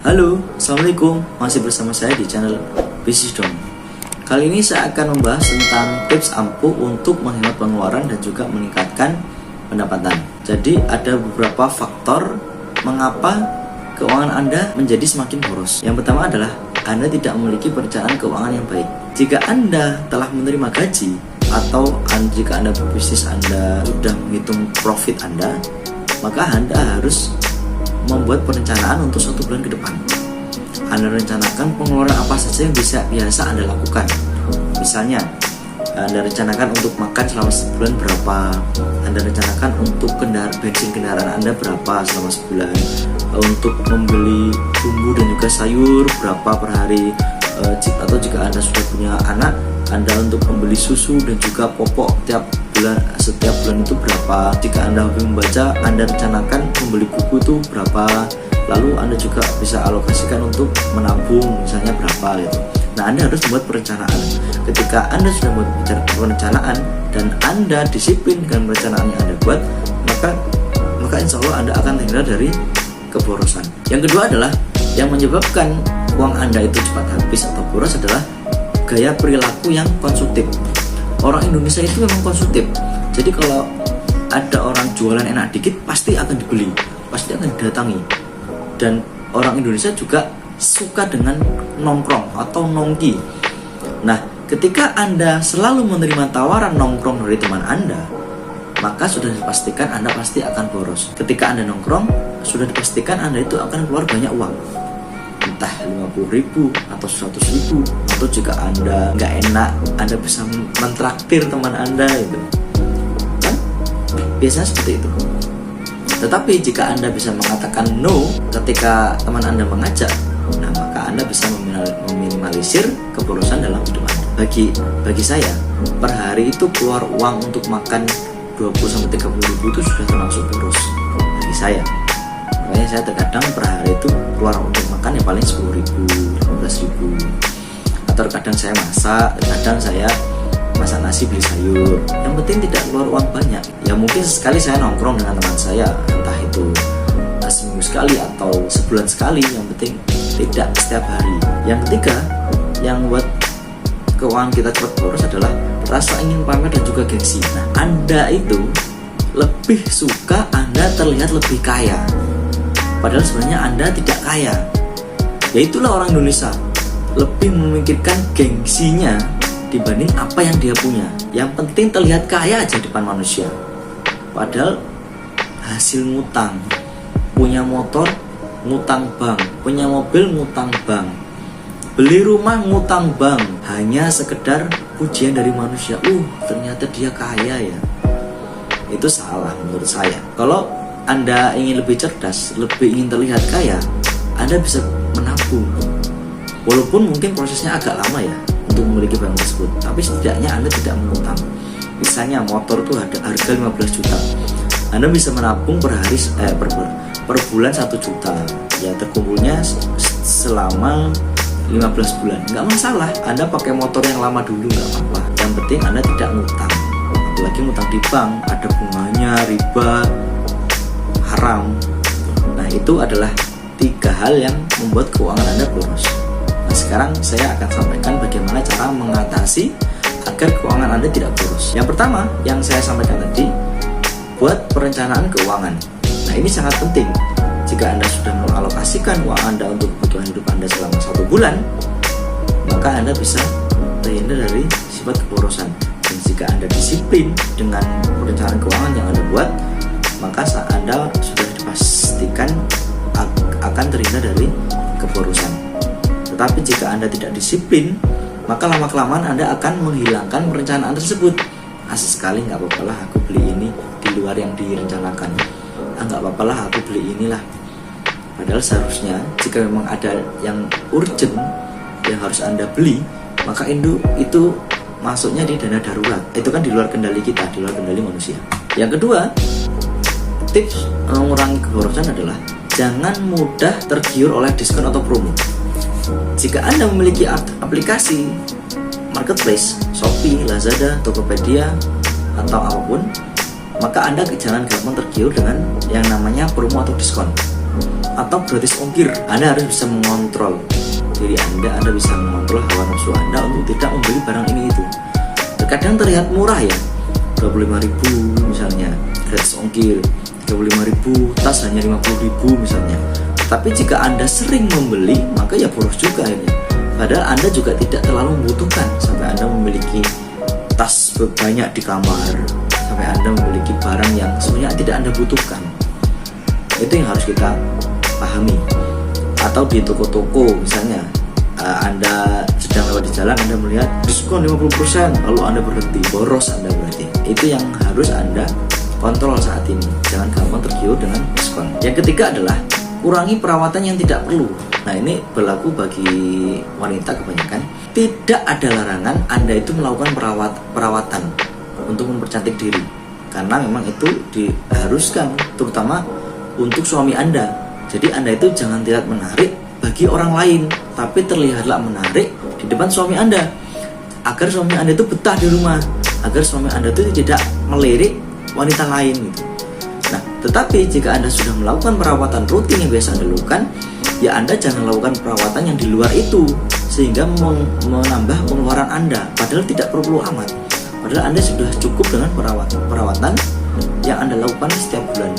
Halo, Assalamualaikum. Masih bersama saya di channel Bisnis Dong. Kali ini saya akan membahas tentang tips ampuh untuk menghemat pengeluaran dan juga meningkatkan pendapatan. Jadi ada beberapa faktor mengapa keuangan Anda menjadi semakin boros. Yang pertama adalah Anda tidak memiliki perencanaan keuangan yang baik. Jika Anda telah menerima gaji atau jika Anda berbisnis, Anda sudah menghitung profit Anda, maka Anda harus membuat perencanaan untuk 1 bulan ke depan. Anda rencanakan pengeluaran apa saja yang biasa Anda lakukan. Misalnya, Anda rencanakan untuk makan selama sebulan berapa, Anda rencanakan untuk bensin kendaraan Anda berapa selama sebulan, untuk membeli bumbu dan juga sayur berapa per hari, atau jika Anda sudah punya anak, Anda untuk membeli susu dan juga popok setiap bulan itu berapa. Jika Anda hobi membaca, Anda rencanakan membeli buku itu berapa. Lalu Anda juga bisa alokasikan untuk menabung misalnya berapa gitu. Nah, Anda harus membuat perencanaan. Ketika Anda sudah membuat perencanaan dan Anda disiplin dengan perencanaan yang Anda buat, maka insya Allah Anda akan terhindar dari keborosan. Yang kedua adalah yang menyebabkan uang Anda itu cepat habis atau boros adalah gaya perilaku yang konsumtif. Orang Indonesia itu memang konsumtif. Jadi kalau ada orang jualan enak dikit, pasti akan dibeli, pasti akan didatangi. Dan orang Indonesia juga suka dengan nongkrong atau nongki. Nah, ketika Anda selalu menerima tawaran nongkrong dari teman Anda, maka sudah dipastikan Anda pasti akan boros. Ketika Anda nongkrong, sudah dipastikan Anda itu akan keluar banyak uang, entah 50.000 atau 100.000. Atau jika Anda nggak enak, Anda bisa mentraktir teman Anda itu kan, biasanya seperti itu. Tetapi jika Anda bisa mengatakan no ketika teman Anda mengajak, nah maka Anda bisa meminimalisir keborosan dalam hidup Anda. Bagi saya, per hari itu keluar uang untuk makan 20-30 ribu itu sudah termasuk boros bagi saya. Makanya saya terkadang per hari itu keluar untuk makan yang paling 10 ribu, 15 ribu. Atau kadang saya kadang saya masak nasi beli sayur. Yang penting tidak keluar uang banyak. Ya mungkin sekali saya nongkrong dengan teman saya, entah itu seminggu sekali atau sebulan sekali. Yang penting tidak setiap hari. Yang ketiga, yang buat keuangan kita cepat boros adalah rasa ingin pamer dan juga gengsi. Nah, Anda itu lebih suka Anda terlihat lebih kaya, padahal sebenarnya Anda tidak kaya. Ya itulah orang Indonesia, lebih memikirkan gengsinya dibanding apa yang dia punya. Yang penting terlihat kaya aja depan manusia, padahal hasil ngutang. Punya motor ngutang bank, punya mobil ngutang bank, beli rumah ngutang bank, hanya sekedar pujian dari manusia. Ternyata dia kaya ya. Itu salah menurut saya. Kalau Anda ingin lebih cerdas, lebih ingin terlihat kaya, Anda bisa menabung. Walaupun mungkin prosesnya agak lama ya untuk memiliki barang tersebut, tapi setidaknya Anda tidak mengutang. Misalnya motor itu harga 15 juta, Anda bisa menabung per bulan 1 juta. Ya terkumpulnya selama 15 bulan, nggak masalah. Anda pakai motor yang lama dulu nggak apa-apa. Yang penting Anda tidak ngutang. Apalagi ngutang di bank, ada bunganya, riba, haram. Nah, itu adalah 3 hal yang membuat keuangan Anda boros. Nah, sekarang saya akan sampaikan bagaimana cara mengatasi agar keuangan Anda tidak boros. Yang pertama, yang saya sampaikan tadi, buat perencanaan keuangan. Nah, ini sangat penting. Jika Anda sudah mengalokasikan uang Anda untuk kebutuhan hidup Anda selama 1 bulan, maka Anda bisa terhindar dari sifat keborosan. Dan jika Anda disiplin dengan perencanaan keuangan yang Anda buat, maka Anda sudah dipastikan akan terhindar dari keborosan. Tetapi jika Anda tidak disiplin, maka lama-kelamaan Anda akan menghilangkan perencanaan tersebut. Asik sekali, nggak apa-apa lah aku beli ini di luar yang direncanakan. Nggak apa-apa lah aku beli inilah. Padahal seharusnya jika memang ada yang urgent yang harus Anda beli, maka itu masuknya di dana darurat. Itu kan di luar kendali kita, di luar kendali manusia. Yang kedua, tips mengurangi keborosan adalah jangan mudah tergiur oleh diskon atau promo. Jika Anda memiliki aplikasi marketplace, Shopee, Lazada, Tokopedia, atau apapun, maka Anda jangan gampang tergiur dengan yang namanya promo atau diskon. atau gratis ongkir. Anda harus bisa mengontrol diri Anda bisa mengontrol hawa nafsu Anda untuk tidak membeli barang ini itu. Terkadang terlihat murah ya, 25.000 misalnya, gratis ongkir, 35.000, tas hanya 50.000 misalnya. Tapi jika Anda sering membeli, maka ya boros juga akhirnya. Padahal Anda juga tidak terlalu membutuhkan sampai Anda memiliki tas banyak di kamar, sampai Anda memiliki barang yang sebenarnya tidak Anda butuhkan. Itu yang harus kita pahami. Atau di toko-toko misalnya, Anda sedang lewat di jalan, Anda melihat diskon 50%, lalu Anda berhenti, boros Anda berarti. Itu yang harus Anda kontrol saat ini. Jangan gampang tergiur dengan diskon. Yang ketiga adalah kurangi perawatan yang tidak perlu. Nah, ini berlaku bagi wanita kebanyakan. Tidak ada larangan Anda itu melakukan perawatan untuk mempercantik diri, karena memang itu diharuskan, terutama untuk suami Anda. Jadi Anda itu jangan terlihat menarik bagi orang lain, tapi terlihatlah menarik di depan suami Anda, agar suami Anda itu betah di rumah, agar suami Anda itu tidak melirik wanita lain gitu. Nah, tetapi jika Anda sudah melakukan perawatan rutin yang biasa Anda lakukan, ya Anda jangan lakukan perawatan yang di luar itu, sehingga menambah pengeluaran Anda, padahal tidak perlu amat. Padahal Anda sudah cukup dengan perawatan yang Anda lakukan setiap bulan.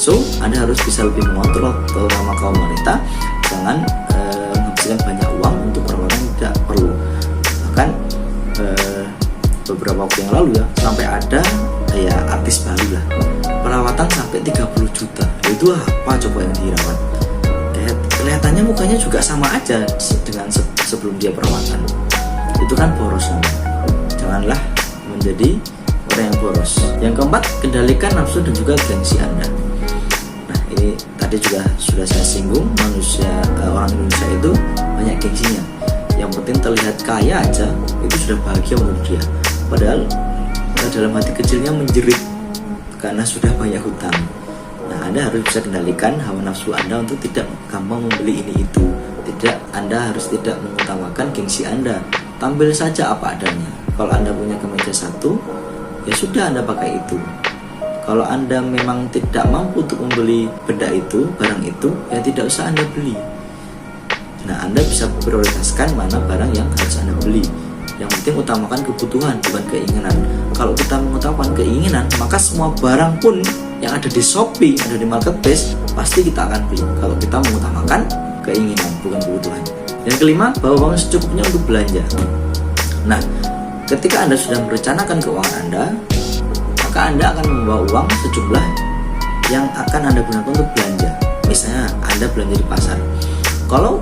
So, Anda harus bisa lebih mengontrol, terutama kaum wanita, jangan menghabiskan banyak uang untuk perawatan yang tidak perlu. Bahkan beberapa waktu yang lalu ya, sampai ada ya artis baru lah, perawatan sampai 30 juta. Itu apa coba yang dirawat? Kelihatannya mukanya juga sama aja dengan sebelum dia perawatan. Itu kan boros. Janganlah menjadi orang yang boros. Yang keempat, kendalikan nafsu dan juga gengsi Anda. Nah, ini tadi juga sudah saya singgung, orang Indonesia itu banyak gengsinya. Yang penting terlihat kaya aja, itu sudah bahagia menurut dia. Padahal dalam hati kecilnya menjerit karena sudah banyak hutang. Nah, Anda harus bisa kendalikan hawa nafsu Anda untuk tidak gampang membeli ini itu. Anda harus tidak mengutamakan gengsi Anda. Tampil saja apa adanya. Kalau Anda punya kemeja satu, ya sudah Anda pakai itu. Kalau Anda memang tidak mampu untuk membeli benda itu, barang itu, ya tidak usah Anda beli. Nah, Anda bisa prioritaskan mana barang yang harus Anda beli. Yang penting utamakan kebutuhan, bukan keinginan. Kalau kita mengutamakan keinginan, maka semua barang pun yang ada di Shopee, ada di marketplace, pasti kita akan beli. Kalau kita mengutamakan keinginan, bukan kebutuhan. Yang kelima, bawa uang secukupnya untuk belanja. Nah, ketika Anda sudah merencanakan keuangan Anda, maka Anda akan membawa uang sejumlah yang akan Anda gunakan untuk belanja. Misalnya Anda belanja di pasar. Kalau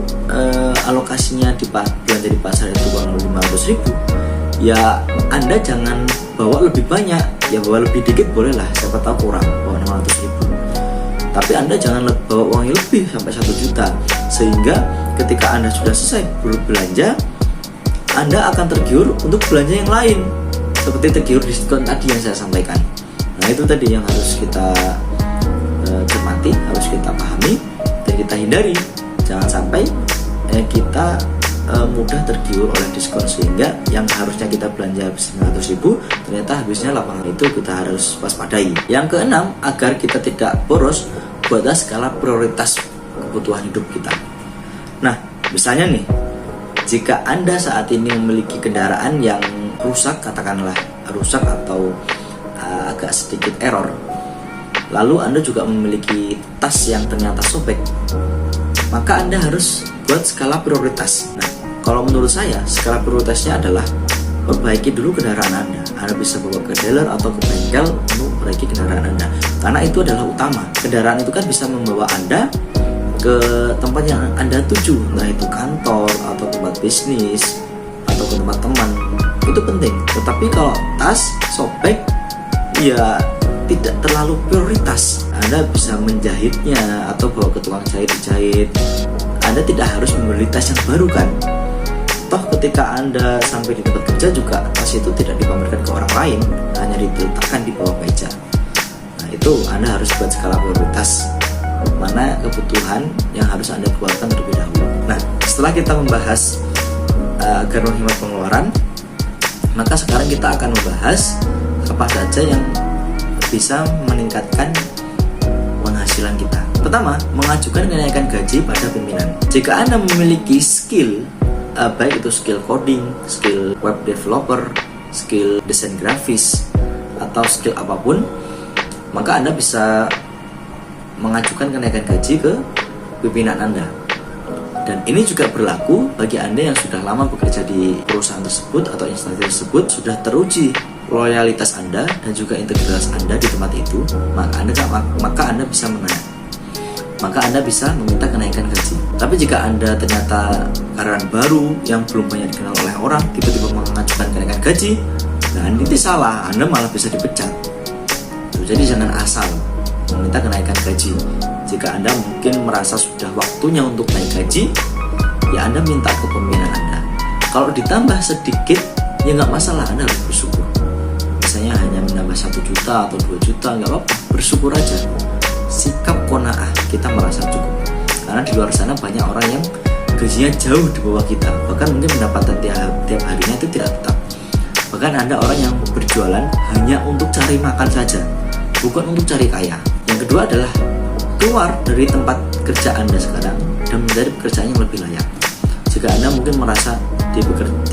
alokasinya belanja di pasar itu kurang 500.000, ya Anda jangan bawa lebih banyak. Ya bawa lebih dikit boleh lah, siapa tahu kurang, bawa 600.000. Tapi Anda jangan bawa uang yang lebih sampai 1 juta, sehingga ketika Anda sudah selesai berbelanja, Anda akan tergiur untuk belanja yang lain, seperti tergiur diskon tadi yang saya sampaikan. Nah, itu tadi yang harus kita cermati, harus kita pahami, dan kita hindari. Jangan sampai kita mudah tergiur oleh diskon, sehingga yang harusnya kita belanja habis 500.000 ternyata habisnya 800. Itu kita harus waspadai. Yang keenam, agar kita tidak boros, buatlah skala prioritas kebutuhan hidup kita. Nah, misalnya nih, jika Anda saat ini memiliki kendaraan yang rusak, katakanlah rusak atau agak sedikit error, lalu Anda juga memiliki tas yang ternyata sobek, maka Anda harus buat skala prioritas. Nah, kalau menurut saya, skala prioritasnya adalah perbaiki dulu kendaraan Anda. Anda bisa bawa ke dealer atau ke bengkel untuk memperbaiki kendaraan Anda, karena itu adalah utama. Kendaraan itu kan bisa membawa Anda ke tempat yang Anda tuju, entah itu kantor atau tempat bisnis atau ke tempat teman. Itu penting. Tetapi kalau tas sobek, ya tidak terlalu prioritas. Anda bisa menjahitnya atau bawa ke tukang jahit dijahit. Anda tidak harus membeli tas yang baru kan. Toh ketika Anda sampai di tempat kerja juga, tas itu tidak dipamerkan ke orang lain, hanya diletakkan di bawah meja. Nah, itu Anda harus buat skala prioritas, mana kebutuhan yang harus Anda keluarkan terlebih dahulu. Nah, setelah kita membahas agar menghemat pengeluaran, maka sekarang kita akan membahas apa saja yang bisa meningkatkan penghasilan penghasilan kita. Pertama, mengajukan kenaikan gaji pada pimpinan. Jika Anda memiliki skill, baik itu skill coding, skill web developer, skill desain grafis, atau skill apapun, maka Anda bisa mengajukan kenaikan gaji ke pimpinan Anda. Dan ini juga berlaku bagi Anda yang sudah lama bekerja di perusahaan tersebut atau instansi tersebut, sudah teruji loyalitas Anda dan juga integritas Anda di tempat itu, maka Anda bisa Anda bisa meminta kenaikan gaji. Tapi jika Anda ternyata karyawan baru yang belum banyak dikenal oleh orang, tiba-tiba mengajukan kenaikan gaji, nah ini salah, Anda malah bisa dipecat. Jadi jangan asal meminta kenaikan gaji. Jika Anda mungkin merasa sudah waktunya untuk naik gaji, ya Anda minta ke pimpinan Anda. Kalau ditambah sedikit, ya nggak masalah, Anda harus bersyukur. Misalnya hanya menambah 1 juta atau 2 juta, nggak apa-apa, bersyukur aja. Sikap qanaah, kita merasa cukup. Karena di luar sana banyak orang yang gajinya jauh di bawah kita, bahkan mungkin pendapatan tiap harinya itu tidak tetap. Bahkan Anda orang yang berjualan hanya untuk cari makan saja, bukan untuk cari kaya. Yang kedua adalah keluar dari tempat kerja Anda sekarang dan mencari pekerjaan yang lebih layak. Jika Anda mungkin merasa di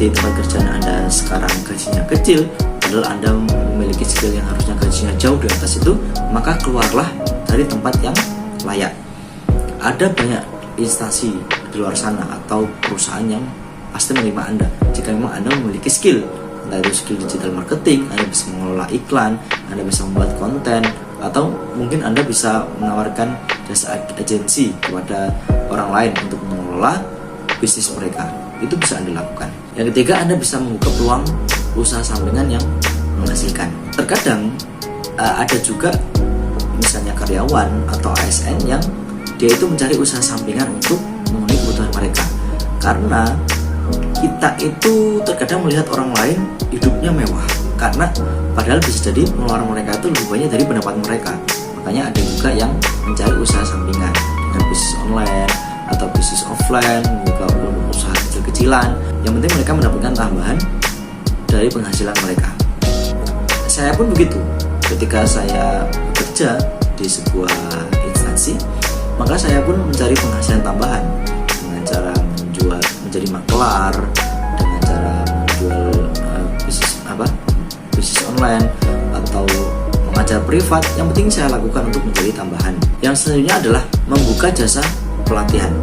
tempat kerjaan Anda sekarang gajinya kecil, padahal Anda memiliki skill yang harusnya gajinya jauh di atas itu, maka keluarlah dari tempat yang layak. Ada banyak instansi di luar sana atau perusahaan yang pasti menerima Anda jika memang Anda memiliki skill, entah itu skill digital marketing, Anda bisa mengelola iklan, Anda bisa membuat konten, atau mungkin Anda bisa menawarkan jasa agensi kepada orang lain untuk mengelola bisnis mereka. Itu bisa Anda lakukan. Yang ketiga, Anda bisa membuka peluang usaha sampingan yang menghasilkan. Terkadang ada juga misalnya karyawan atau ASN yang dia itu mencari usaha sampingan untuk memenuhi kebutuhan mereka. Karena kita itu terkadang melihat orang lain hidupnya mewah, karena padahal bisa jadi pengeluaran mereka itu lebih banyak dari pendapatan mereka. Makanya ada juga yang mencari usaha sampingan dengan bisnis online atau bisnis offline, juga usaha kecil-kecilan. Yang penting mereka mendapatkan tambahan dari penghasilan mereka. Saya pun begitu. Ketika saya bekerja di sebuah instansi, maka saya pun mencari penghasilan tambahan dengan cara menjadi maklar, dengan cara menjual bisnis online atau mengajar privat. Yang penting saya lakukan untuk mencari tambahan. Yang selanjutnya adalah membuka jasa pelatihan.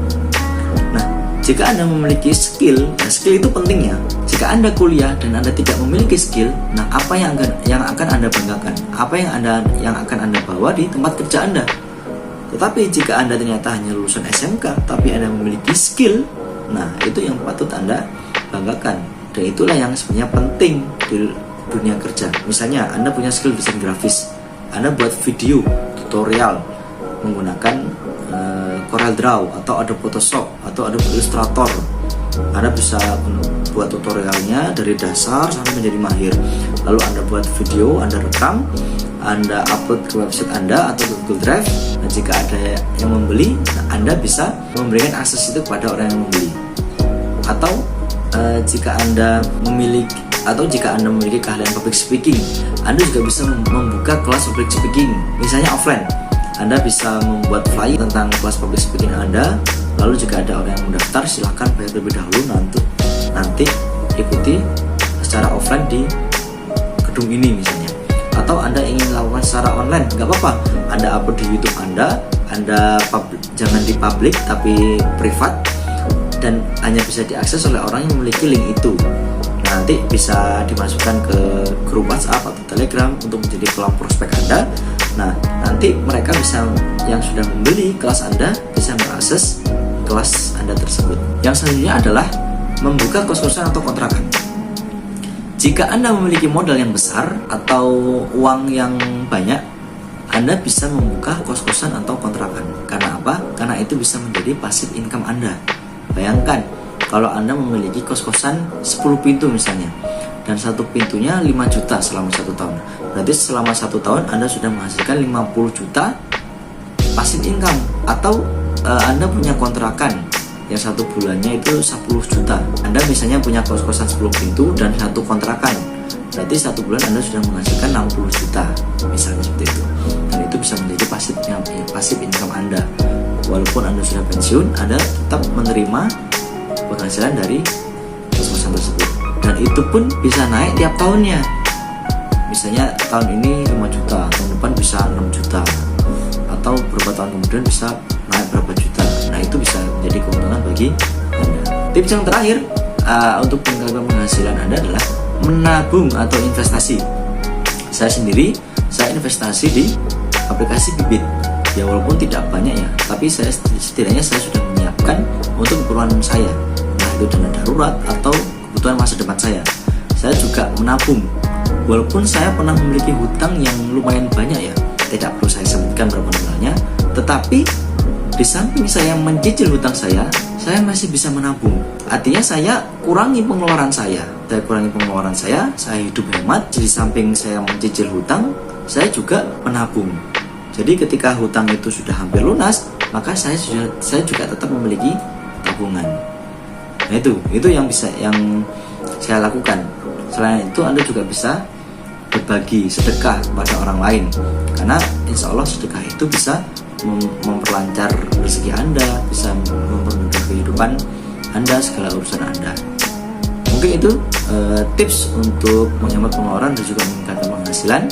Nah, jika Anda memiliki skill, nah skill itu penting ya. Jika Anda kuliah dan Anda tidak memiliki skill, nah apa yang akan Anda banggakan? Apa yang akan Anda bawa di tempat kerja Anda? Tetapi jika Anda ternyata hanya lulusan SMK tapi Anda memiliki skill, nah itu yang patut Anda banggakan. Dan itulah yang sebenarnya penting di dunia kerja. Misalnya Anda punya skill desain grafis, Anda buat video tutorial menggunakan Corel Draw atau Adobe Photoshop atau Adobe Illustrator. Anda bisa buat tutorialnya dari dasar sampai menjadi mahir. Lalu Anda buat video, Anda rekam, Anda upload ke website Anda atau ke Google Drive. Dan jika ada yang membeli, nah Anda bisa memberikan akses itu kepada orang yang membeli. Atau jika Anda memiliki keahlian public speaking, Anda juga bisa membuka kelas public speaking, misalnya offline. Anda bisa membuat flyer tentang kelas public speaking Anda. Lalu jika ada orang yang mendaftar, silahkan bayar terlebih dahulu, nanti ikuti secara offline di gedung ini misalnya. Atau Anda ingin lakukan secara online, nggak apa-apa. Anda upload di YouTube Anda jangan di public tapi privat, dan hanya bisa diakses oleh orang yang memiliki link itu. Nanti bisa dimasukkan ke grup WhatsApp atau Telegram untuk menjadi peluang prospek Anda. Nah, nanti mereka yang sudah membeli kelas Anda bisa mengakses kelas Anda tersebut. Yang selanjutnya adalah membuka kos-kosan atau kontrakan. Jika Anda memiliki modal yang besar atau uang yang banyak, Anda bisa membuka kos-kosan atau kontrakan. Karena apa? Karena itu bisa menjadi passive income Anda. Bayangkan kalau Anda memiliki kos-kosan 10 pintu misalnya, dan satu pintunya 5 juta selama 1 tahun. Berarti selama 1 tahun Anda sudah menghasilkan 50 juta passive income. Atau Anda punya kontrakan yang 1 bulannya itu 10 juta. Anda misalnya punya kos-kosan 10 pintu dan 1 kontrakan. Berarti 1 bulan Anda sudah menghasilkan 60 juta misalnya seperti itu. Dan itu bisa menjadi pasif income Anda. Walaupun Anda sudah pensiun, Anda tetap menerima penghasilan dari kos-kosan tersebut, dan itu pun bisa naik tiap tahunnya. Misalnya tahun ini 5 juta, tahun depan bisa 6 juta, atau beberapa tahun kemudian bisa naik berapa juta. Nah, itu bisa menjadi keuntungan bagi Anda. Tips yang terakhir untuk meningkatkan penghasilan Anda adalah menabung atau investasi. Saya sendiri, saya investasi di aplikasi Bibit. Ya walaupun tidak banyak ya, tapi setidaknya saya sudah menyiapkan untuk keperluan saya, nah itu dana darurat atau kebutuhan masa depan saya. Saya juga menabung, walaupun saya pernah memiliki hutang yang lumayan banyak ya, tidak perlu saya sebutkan berapa nominalnya, tetapi di samping saya mencicil hutang saya masih bisa menabung. Artinya saya kurangi pengeluaran saya. Saya hidup hemat. Di samping saya mencicil hutang, saya juga menabung. Jadi ketika hutang itu sudah hampir lunas, maka saya juga tetap memiliki tabungan. Nah itu yang saya lakukan. Selain itu Anda juga bisa berbagi sedekah kepada orang lain, karena insya Allah sedekah itu bisa memperlancar rezeki Anda, bisa mempermudah kehidupan Anda, segala urusan Anda. Mungkin itu tips untuk menghemat pengeluaran dan juga meningkatkan penghasilan.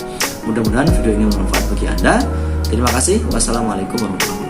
Mudah-mudahan video ini bermanfaat bagi Anda. Terima kasih. Wassalamualaikum warahmatullahi wabarakatuh.